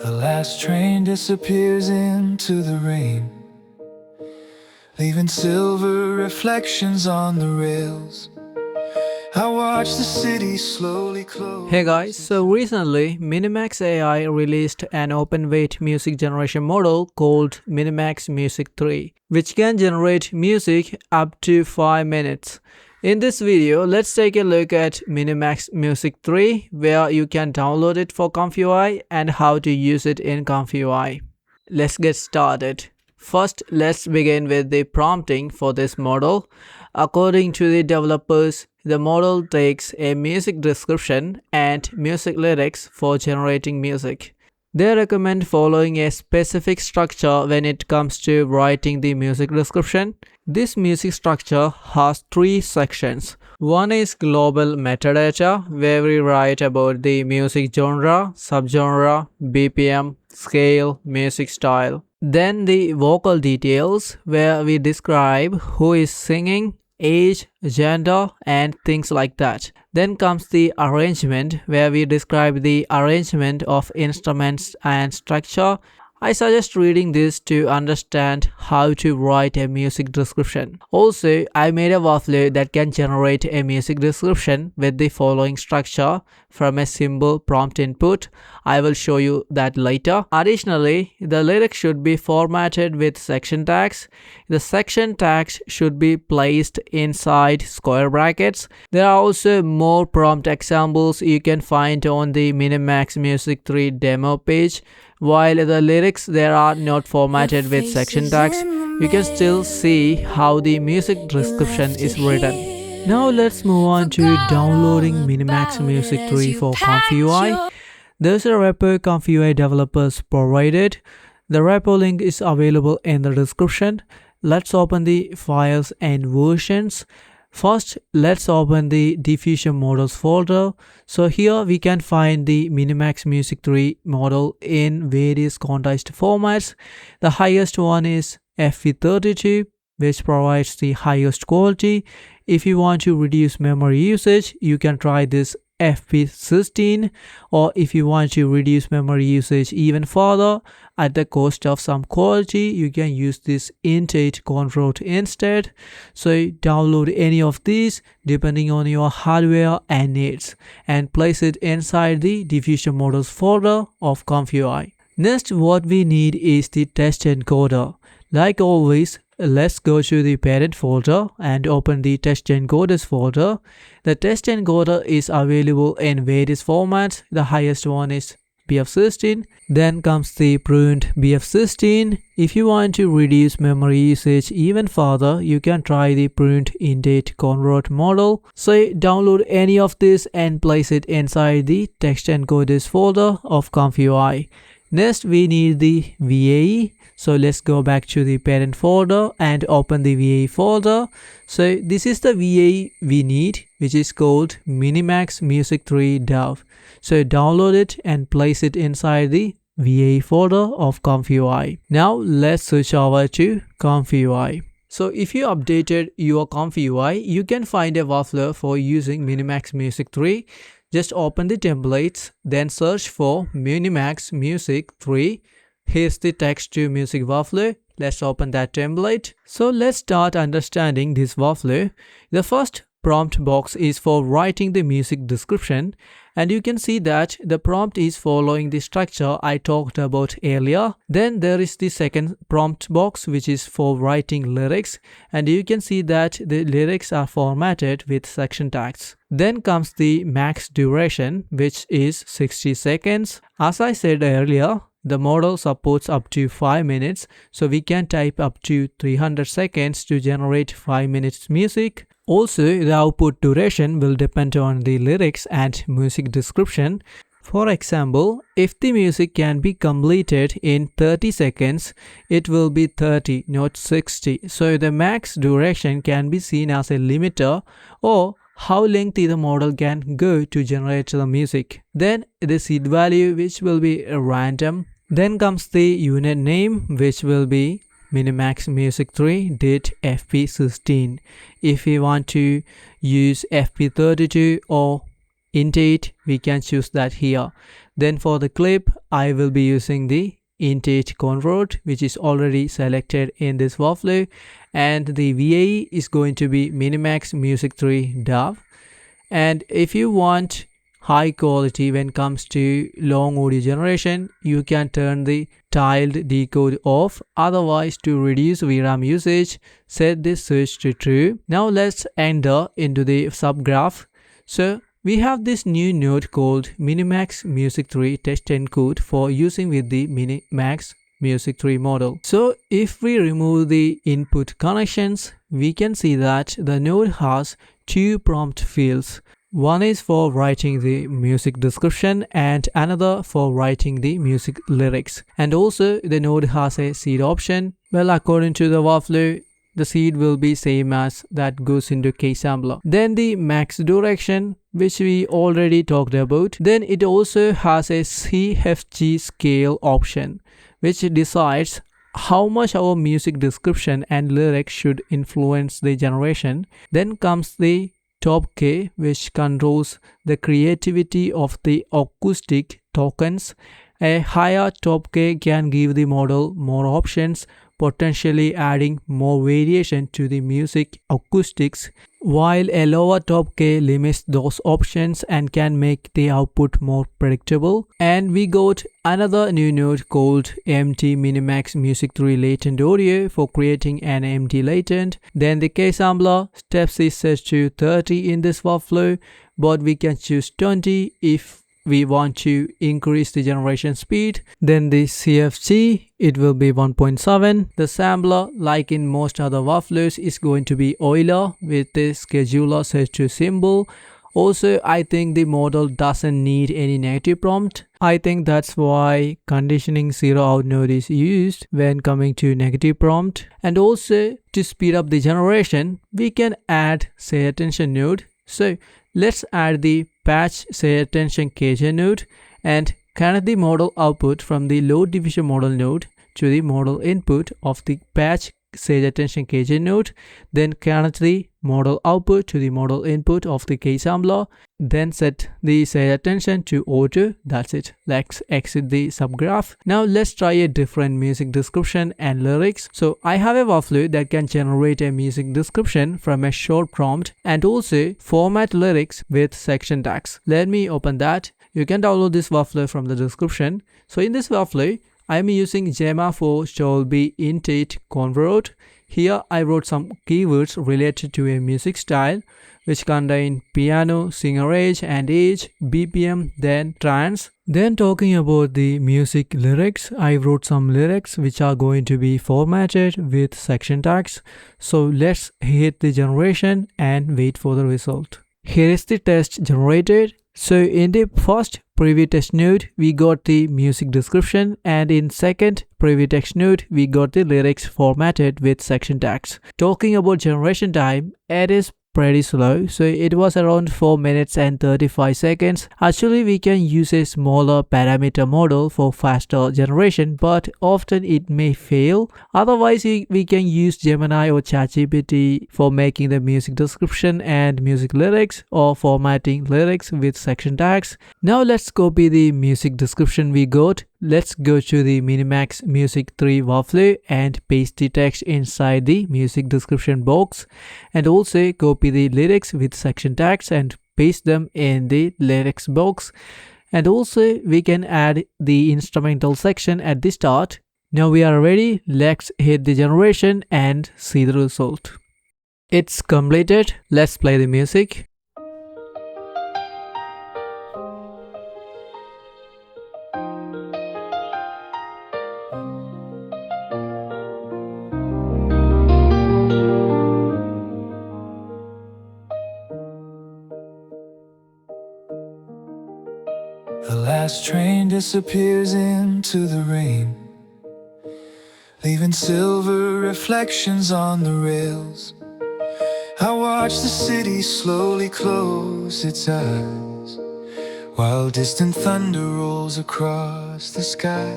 The last train disappears into the rain, leaving silver reflections on the rails. I watch the city slowly close. Hey guys, so recently Minimax AI released an open-weight music generation model called Minimax Music 3, which can generate music up to 5 minutes. In this video, let's take a look at Minimax Music 3, where you can download it for ComfyUI and how to use it in ComfyUI. Let's get started. First, let's begin with the prompting for this model. According to the developers, the model takes a music description and music lyrics for generating music. They recommend following a specific structure when it comes to writing the music description. This music structure has 3 sections. One is global metadata, where we write about the music genre, subgenre, BPM, scale, music style. Then the vocal details, where we describe who is singing, age, gender, and things like that. Then comes the arrangement, where we describe the arrangement of instruments and structure. I suggest reading this to understand how to write a music description. Also, I made a workflow that can generate a music description with the following structure from a simple prompt input. I will show you that later. Additionally, the lyrics should be formatted with section tags. The section tags should be placed inside square brackets. There are also more prompt examples you can find on the Minimax Music 3 demo page. While the lyrics there are not formatted with section tags, you can still see how the music description is written. Now let's move on to downloading Minimax Music 3 for ComfyUI. There's a repo ComfyUI developers provided. The repo link is available in the description. Let's open the files and versions. First, let's open the diffusion models folder. So here we can find the Minimax Music 3 model in various quantized formats. The highest one is FP32, which provides the highest quality. If you want to reduce memory usage, you can try this FP16, or if you want to reduce memory usage even further at the cost of some quality, you can use this Int8 convert instead. So download any of these depending on your hardware and needs and place it inside the diffusion models folder of ComfyUI. Next, what we need is the test encoder. Like always, let's go to the parent folder and open the test encoders folder. The test encoder is available in various formats. The highest one is BF16. Then comes the pruned BF16. If you want to reduce memory usage even further, you can try the pruned Int8 convert model. So download any of this and place it inside the text encoders folder of ComfyUI. Next, we need the VAE. So let's go back to the parent folder and open the VAE folder. So this is the VAE we need, which is called Minimax Music 3 Dev. So download it and place it inside the VAE folder of ComfyUI. Now let's switch over to ComfyUI. So if you updated your ComfyUI, you can find a workflow for using Minimax Music 3. Just open the templates, then search for Minimax Music 3. Here's the text to music workflow. Let's open that template. So let's start understanding this workflow. The first prompt box is for writing the music description, and you can see that the prompt is following the structure I talked about earlier. Then there is the second prompt box, which is for writing lyrics, and you can see that the lyrics are formatted with section tags. Then comes the max duration, which is 60 seconds. As I said earlier, the model supports up to 5 minutes, so we can type up to 300 seconds to generate 5 minutes music. Also, the output duration will depend on the lyrics and music description. For example, if the music can be completed in 30 seconds, it will be 30, not 60. So the max duration can be seen as a limiter, or how lengthy the model can go to generate the music. Then the seed value, which will be random. Then comes the unit name, which will be Minimax Music 3 did FP16. If we want to use FP32 or int 8, we can choose that here. Then for the clip, I will be using the int 8 convert, which is already selected in this workflow, and the VAE is going to be Minimax Music 3 DAW. And if you want high quality when it comes to long audio generation, you can turn the tiled decode off. Otherwise, to reduce VRAM usage, set this switch to true. Now let's enter into the subgraph. So we have this new node called Minimax Music 3 Text Encode for using with the Minimax Music 3 model. So if we remove the input connections, we can see that the node has two prompt fields. One is for writing the music description and another for writing the music lyrics. And also the node has a seed option. Well, according to the workflow, the seed will be same as that goes into K-sampler. Then the max direction, which we already talked about. Then it also has a CFG scale option, which decides how much our music description and lyrics should influence the generation. Then comes the top K, which controls the creativity of the acoustic tokens. A higher top K can give the model more options, potentially adding more variation to the music acoustics, while a lower top K limits those options and can make the output more predictable. And we got another new node called MT Minimax Music 3 Latent Audio for creating an MT latent. Then the K-sampler steps is set to 30 in this workflow, but we can choose 20 if we want to increase the generation speed. Then the CFG, it will be 1.7. The sampler, like in most other workflows, is going to be Euler with the scheduler set to symbol. Also, I think the model doesn't need any negative prompt. I think that's why conditioning 0 out node is used when coming to negative prompt. And also, to speed up the generation, we can add say attention node. So let's add the patch say attention KJ node and connect the model output from the low division model node to the model input of the patch say attention KJ node. Then connect the model output to the model input of the K-sampler. Then set the say attention to auto. That's it. Let's exit the subgraph. Now let's try a different music description and lyrics. So I have a workflow that can generate a music description from a short prompt and also format lyrics with section tags. Let me open that. You can download this workflow from the description. So in this workflow, I am using Gemma for Dolby int 8 convert. Here I wrote some keywords related to a music style which contain piano, singer age and age, BPM, then trance. Then talking about the music lyrics, I wrote some lyrics which are going to be formatted with section tags. So let's hit the generation and wait for the result. Here is the text generated. So in the first preview text node, we got the music description, and in second preview text node, we got the lyrics formatted with section tags. Talking about generation time, it is pretty slow, so it was around 4 minutes and 35 seconds. Actually, we can use a smaller parameter model for faster generation, but often it may fail. Otherwise, we can use Gemini or ChatGPT for making the music description and music lyrics or formatting lyrics with section tags. Now let's copy the music description we got. Let's go to the Minimax Music 3 workflow and paste the text inside the music description box, and also copy the lyrics with section tags and paste them in the lyrics box. And also we can add the instrumental section at the start. Now we are ready. Let's hit the generation and see the result. It's completed. Let's play the music. The last train disappears into the rain, leaving silver reflections on the rails. I watch the city slowly close its eyes, while distant thunder rolls across the sky.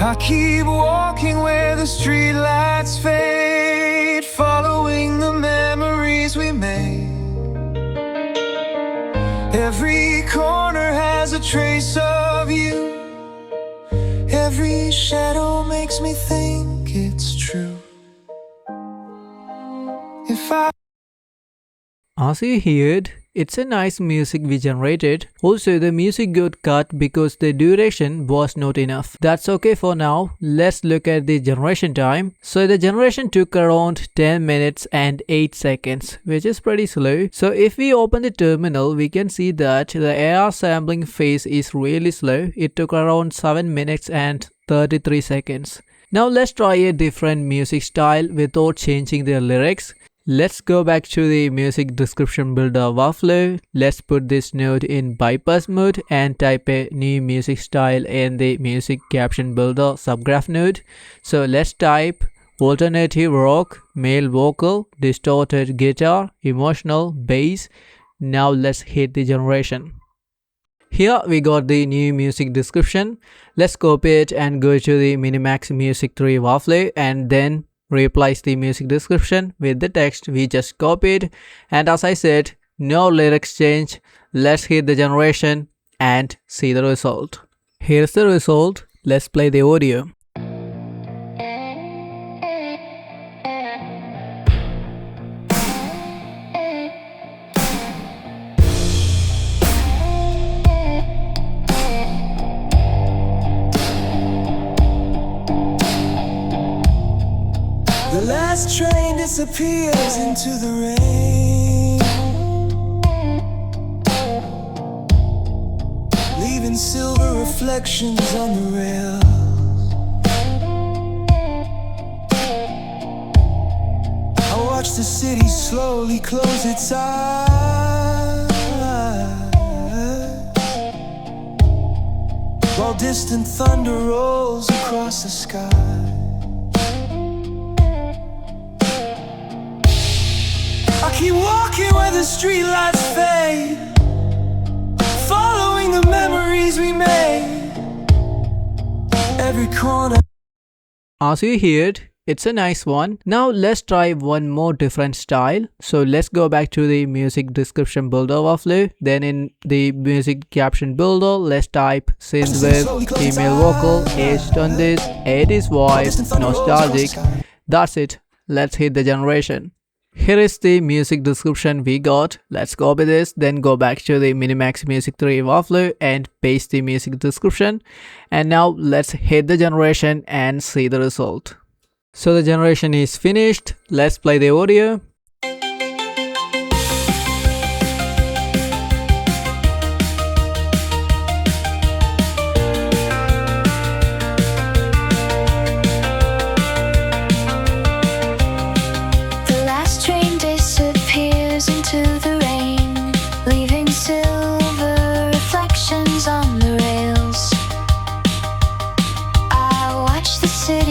I keep walking where the streetlights fade, following the memories we made. Every corner has a trace of you. Every shadow makes me think it's true. If I As you heard, it's a nice music we generated. Also, the music got cut because the duration was not enough. That's okay for now. Let's look at the generation time. So the generation took around 10 minutes and 8 seconds, which is pretty slow. So if we open the terminal, we can see that the AR sampling phase is really slow. It took around 7 minutes and 33 seconds. Now let's try a different music style without changing the lyrics. Let's go back to the music description builder workflow. Let's put this node in bypass mode and type a new music style in the music caption builder subgraph node. So let's type alternative rock, male vocal, distorted guitar, emotional, bass. Now let's hit the generation. Here we got the new music description. Let's copy it and go to the Minimax Music 3 workflow and then replace the music description with the text we just copied, and as I said, no lyrics change. Let's hit the generation and see the result. Here's the result. Let's play the audio. The last train disappears into the rain, leaving silver reflections on the rails. I watch the city slowly close its eyes, while distant thunder rolls across the sky. I keep walking where the streetlights fade, following the memories we made. Every corner. As you heard, it's a nice one. Now let's try one more different style. So let's go back to the music description builder workflow. Then in the music caption builder, let's type Synthwave, female vocal, aged on this, 80s vibe, nostalgic. That's it. Let's hit the generation. Here is the music description we got. Let's copy this, then go back to the Minimax Music 3 workflow and paste the music description. And now let's hit the generation and see the result. So the generation is finished. Let's play the audio.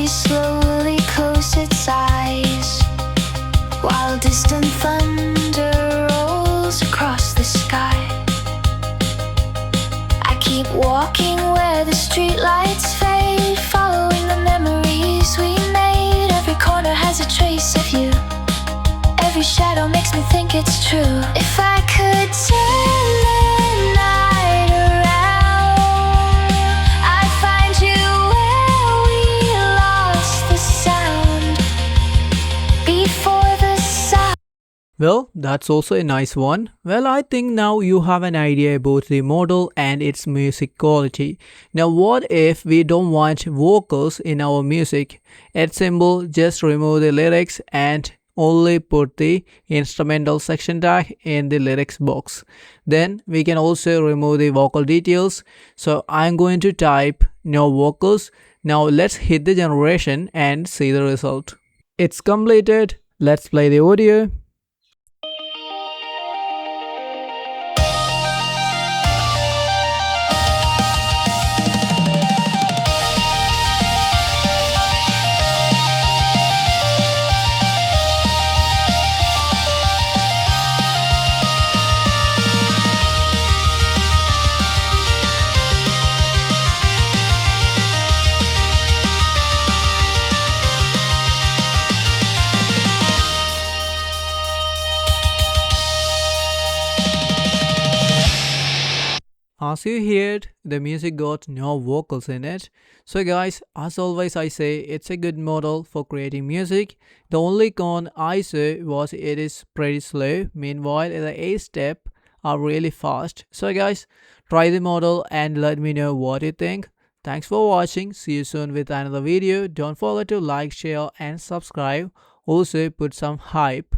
Slowly close its eyes, while distant thunder rolls across the sky. I keep walking where the streetlights fade, following the memories we made. Every corner has a trace of you. Every shadow makes me think it's true. If I could turn the night around, I'd find you where we lost the sound before the sound. Well, that's also a nice one. Well, I think now you have an idea about the model and its music quality. Now, what if we don't want vocals in our music? It's simple, just remove the lyrics and only put the instrumental section tag in the lyrics box. Then we can also remove the vocal details. So I'm going to type no vocals. Now let's hit the generation and see the result. It's completed. Let's play the audio. As you heard, the music got no vocals in it. So guys, as always I say, it's a good model for creating music. The only con I saw was it is pretty slow. Meanwhile, the A step are really fast. So guys, try the model and let me know what you think. Thanks for watching. See you soon with another video. Don't forget to like, share and subscribe. Also put some hype.